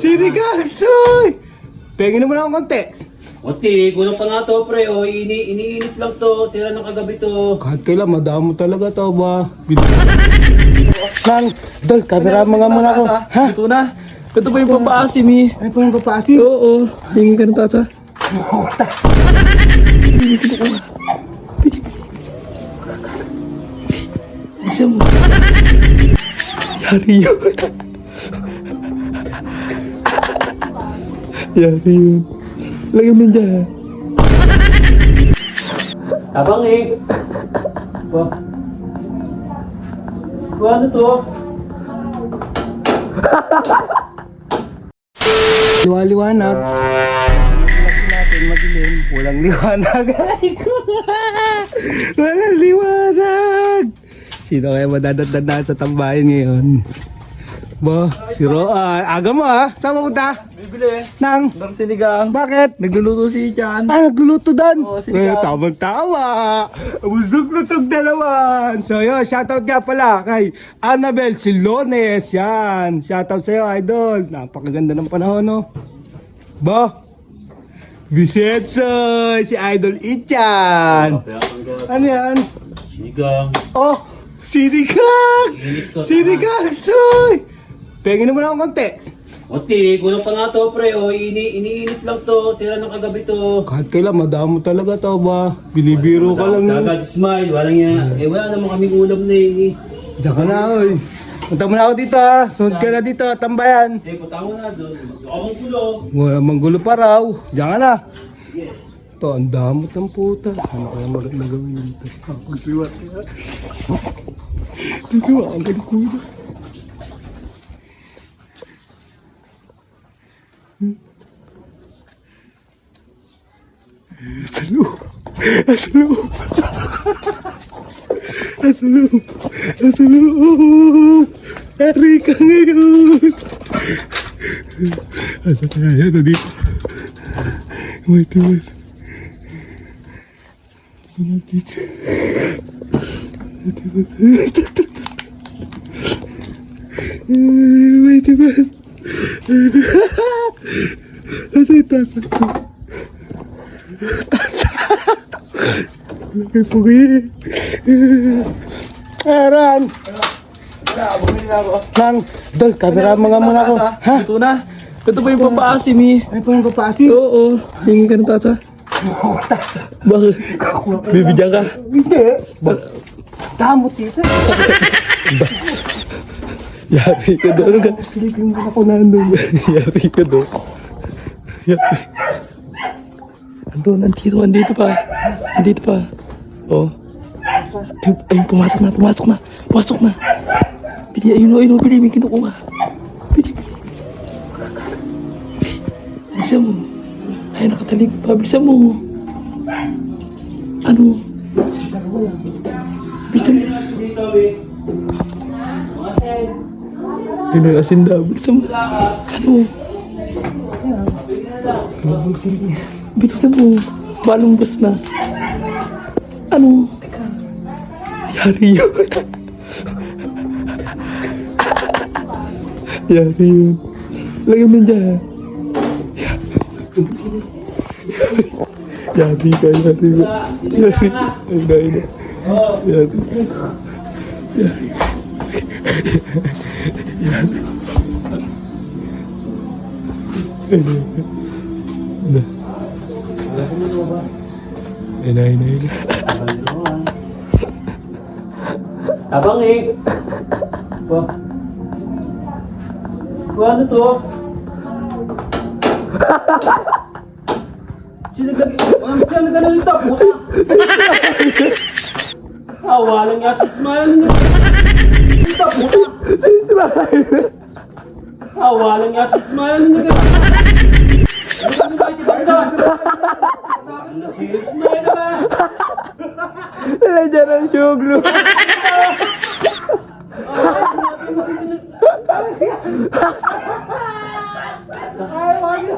Sini Gagsoy! Pengin mo lang akong konti. Oti, kulang pa nga to, pre. O, iniinit lang to. Tira ng kagabi to. Kahit kailan, madamo talaga to ba? Nang, Dol, camera mga muna ako. Ha? Ito na. Ito pa yung papaasim eh. Ay pa yung papaasin? Oo. Hingin ka ng tata. Bisa mo. Yari yun. Yari yun. Lagyan mo dyan. Abang eh. Ano to? Liwanag. Lagi natin madilim. Walang liwanag. Aray ko. Walang liwanag. Sino kaya madadadadaan sa tambayan ngayon? Bo, si Roa. Aga mo ah. Saan mapunta? Bibili. Nang? Dar sinigang. Bakit? Nagluluto si Chan. Ah, nagluluto doon. Oo, sinigang. Tamang-tawa. Busog-lusog na naman. So yun, shoutout nga pala kay Annabel Silones. Yan. Shoutout sa'yo, idol. Napakaganda ng panahon, no? Ba? Bisetso, si Idol Ichan. Ano yan? Sinigang. Oh, sinigang! Init to. Sinigang, soy! Pengin mo lang akong konti. Oti, kulang pa nga to, pre. O, iniinit lang to. Tira ng kagabi to. Kahit kailan, madamo talaga to ba? Binibiro ka lang. Kagad smile. Walang yan. Eh, wala naman kaming ulam na eh. Diyan ka na, oy. Punta mo na ako dito, ha. Sunod ka na dito, tambayan. Eh, punta mo na doon. Akong gulo. Wala manggulo pa raw. Diyan ka na. Yes. Ito, ang damot ng puta. Ano kaya maganda gawin dito? Pagsiwat ka. Dito, ang galikuna. Sa loob. Sa loob. Sa loob. Sa loob. Hari ka ngayon. Asa kaya yan? Dito. Wait, wait. Dito. Wait, wait. Asa yung tasa ko? Lagay po kayo. Aran! Wala, bumili na ako. Nang, Dol, camera mga muna ako. Ha? Ito na. Ito pa yung papaasim eh. Ay pa yung papaasin? Oo. Hingin ka ng tata. Bakit? Bibigyan ka? Hindi. Damot dito. Yari ka doon. Silipin mo ako nandun. Yari ka doon. Yari. Andito pa. Andito pa. Oh. Ayun, pumasok na. Bili, ayun, bili, may kinukuha. Bili. Bilisan mo. Ay, nakatalig pa. Bilisan mo. Ano? Bilisan mo. Dito, eh. Ayun, ang asin daw. Bilisan mo. Ano? Bilisan mo. Malunggas na. Ano? Yari yun. Yari yun. Lagyan mo dyan. Yari ka. Yari. Ayun. Yari. Yari. Yari. Ayun. Abang eh. Ano to? Sino nagano nito? Puta! Walang nga si Smile nito. Puta, puta! Walang nga si Smile nito. Ano ba ito? Si Smile naman! Nandiyan ang suglo. Ay, wag yun.